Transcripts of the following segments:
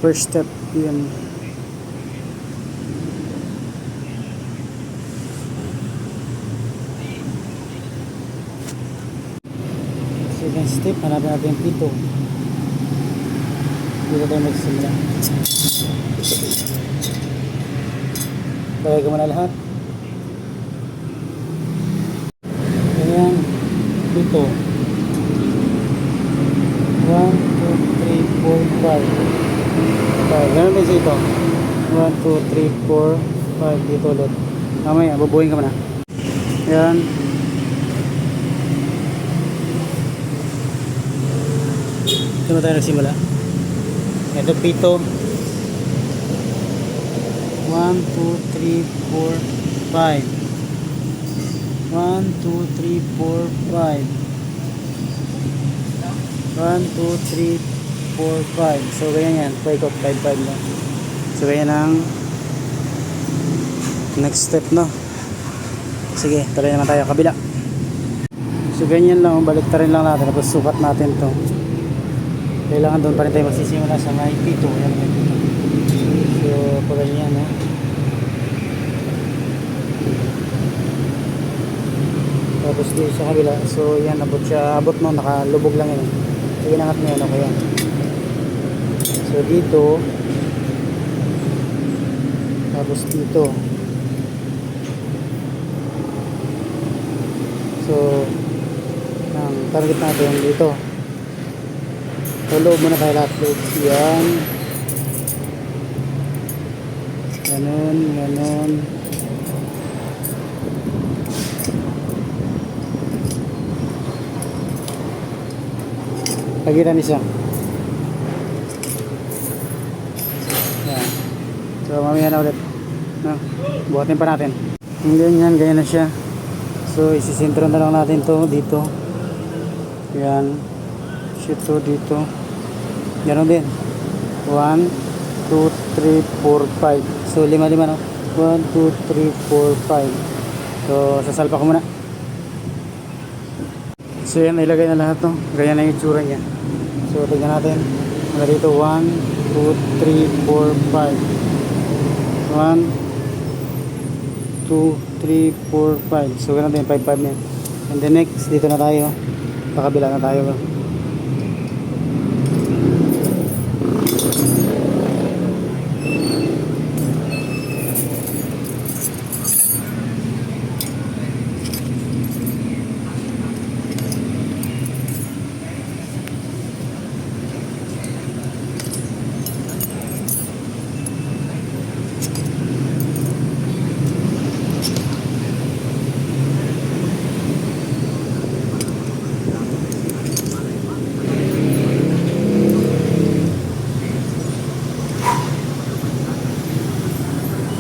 First step, yun. Second step, hanapin natin yung pito. Dito tayo magsimula. Bagay ko muna lahat. Ayan, pito. 1, 2, 3, 4, 5. Ganun din sa ito. 1, 2, 3, 4, 5. Dito ulit. Mamaya, bubuhin ka muna. Ayan. Ito na tayo nagsimula. Ito pito. 1, 2, 3, 4, 5. 1, 2, 3, 4, 5. 1, 2, 3, 4, 5. So, ganyan yan. Paikot, 5, 5 lang. So, ganyan ang next step, no? Sige, tuloy naman tayo. Kabila. So, ganyan lang. Balik ta rin lang natin. Tapos, sukat natin to. Kailangan doon pa rin tayo magsisimula sa may pito. Yan, may pito. So, pag ganyan, no? Tapos dito sa kabila, so yan, abot siya, abot mo, nakalubog lang yun. So inangat mo yan, okay yan. So dito, tapos dito. So ang target natin dito. So loob muna tayo lahat, loob. Yan. Ganon, ganon. Pagitan isa. Yan. So mamaya na ulit. No? Buhatin pa natin. Ganyan, ganyan na siya. So isisintro na lang natin to dito. Yan. Shoot to dito. Ganon din. 1, 2, 3, 4, 5. So 5, no? 1, 2, 3, 4, 5. So sasalpa ko muna. So yan, ilagay na lahat, no? Ganyan na yung itsura niya. So tignan natin. Mula dito 1, 2, 3, 4, 5. 1, 2, 3, 4, 5. So ganun din, 5, 5 na. And then next, dito na tayo. Pakabila na tayo.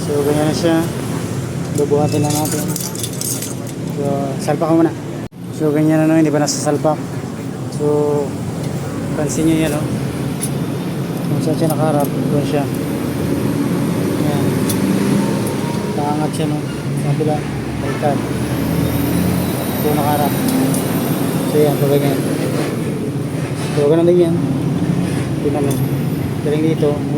So ganyan na siya. Bubuhatin lang natin. So salpak ko muna. So ganyan na, no? Hindi pa nasasalpak. So pansin nyo yan, no? Kung saan siya nakaharap, doon siya. Yan. Kaangat siya, no? Sa kabila, baliktad. So nakaharap. So yan, so ganyan. So ganun din yan. Tingnan mo. Galing dito 1,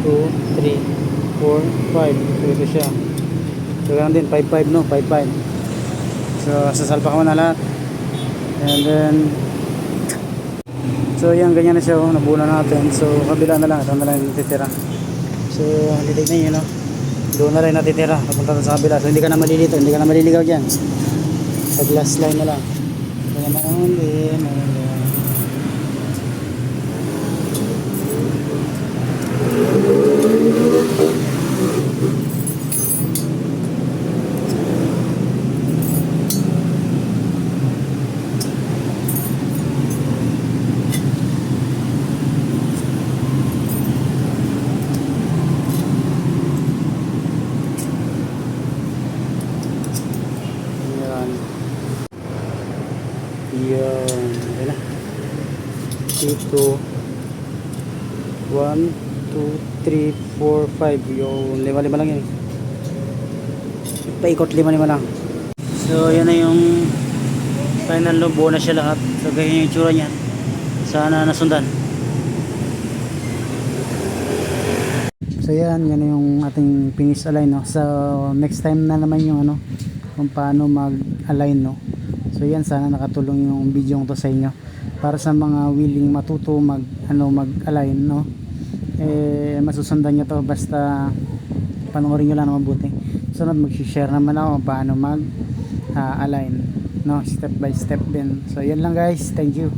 2, 3, 4, 5. So ito siya. So ganun din, 5, 5, no? 5, 5. So sasalpa ka mo na lahat. And then so yan, ganyan na siya, oh. Nabuo na natin. So kabila na lang, ito na lang natitira. So titignan nyo, no? Doon na rin natitira, napunta sa kabila. So hindi ka na malilito, hindi ka na maliligaw dyan. Pag last line na lang. So naman din. Yan. Ayan na. Dito. 1, 2, 3, 4, 5. Yung 5 lang yun. Paikot 5 lang. So yan na yung final look. Buo na siya lahat. So ganyan yung itsura niyan. Sana nasundan. So yan yung ating finish align, no. So next time na naman yung ano, kung paano mag-align, no. So yan, sana nakatulong yung video to sa inyo para sa mga willing matuto mag-align, no. Masusundan nyo to basta panoorin nyo lang na mabuti. Sunod mag-share naman ako paano mag-align, no, step by step din. So yan lang guys, thank you.